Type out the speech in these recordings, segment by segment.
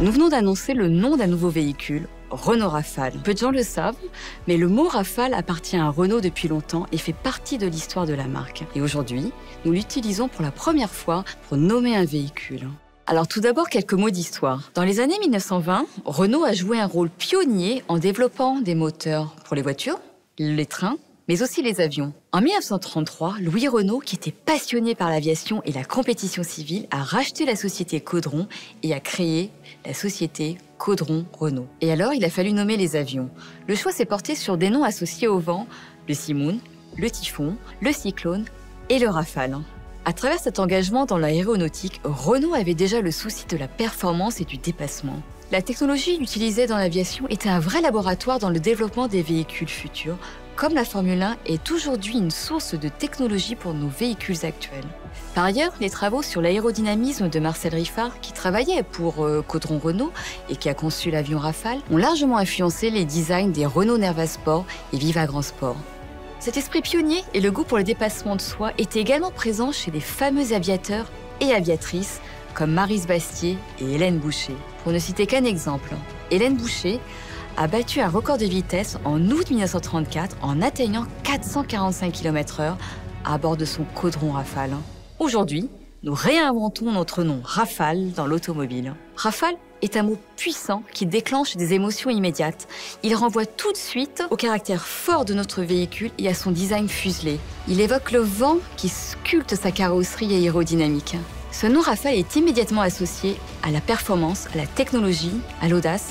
Nous venons d'annoncer le nom d'un nouveau véhicule, Renault Rafale. Peu de gens le savent, mais le mot Rafale appartient à Renault depuis longtemps et fait partie de l'histoire de la marque. Et aujourd'hui, nous l'utilisons pour la première fois pour nommer un véhicule. Alors tout d'abord, quelques mots d'histoire. Dans les années 1920, Renault a joué un rôle pionnier en développant des moteurs pour les voitures, les trains, mais aussi les avions. En 1933, Louis Renault, qui était passionné par l'aviation et la compétition civile, a racheté la société Caudron et a créé la société Caudron-Renault. Et alors, il a fallu nommer les avions. Le choix s'est porté sur des noms associés au vent, le Simoun, le Typhon, le Cyclone et le Rafale. À travers cet engagement dans l'aéronautique, Renault avait déjà le souci de la performance et du dépassement. La technologie utilisée dans l'aviation était un vrai laboratoire dans le développement des véhicules futurs, comme la Formule 1 est aujourd'hui une source de technologie pour nos véhicules actuels. Par ailleurs, les travaux sur l'aérodynamisme de Marcel Riffard, qui travaillait pour Caudron Renault et qui a conçu l'avion Rafale, ont largement influencé les designs des Renault Nerva Sport et Viva Grand Sport. Cet esprit pionnier et le goût pour le dépassement de soi étaient également présents chez les fameux aviateurs et aviatrices comme Maryse Bastier et Hélène Boucher. Pour ne citer qu'un exemple, Hélène Boucher a battu un record de vitesse en août 1934 en atteignant 445 km/h à bord de son Caudron Rafale. Aujourd'hui, nous réinventons notre nom Rafale dans l'automobile. Rafale est un mot puissant qui déclenche des émotions immédiates. Il renvoie tout de suite au caractère fort de notre véhicule et à son design fuselé. Il évoque le vent qui sculpte sa carrosserie aérodynamique. Ce nom Rafale est immédiatement associé à la performance, à la technologie, à l'audace,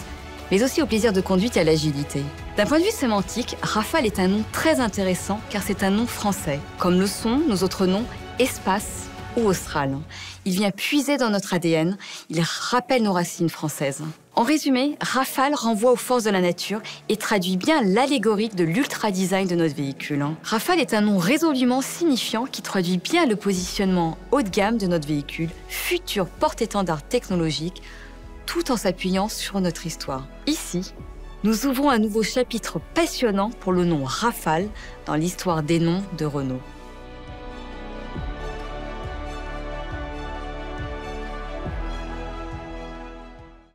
mais aussi au plaisir de conduite et à l'agilité. D'un point de vue sémantique, Rafale est un nom très intéressant car c'est un nom français, comme le sont nos autres noms Espace ou Austral. Il vient puiser dans notre ADN, il rappelle nos racines françaises. En résumé, Rafale renvoie aux forces de la nature et traduit bien l'allégorie de l'ultra-design de notre véhicule. Rafale est un nom résolument signifiant qui traduit bien le positionnement haut de gamme de notre véhicule, futur porte-étendard technologique, tout en s'appuyant sur notre histoire. Ici, nous ouvrons un nouveau chapitre passionnant pour le nom Rafale dans l'histoire des noms de Renault.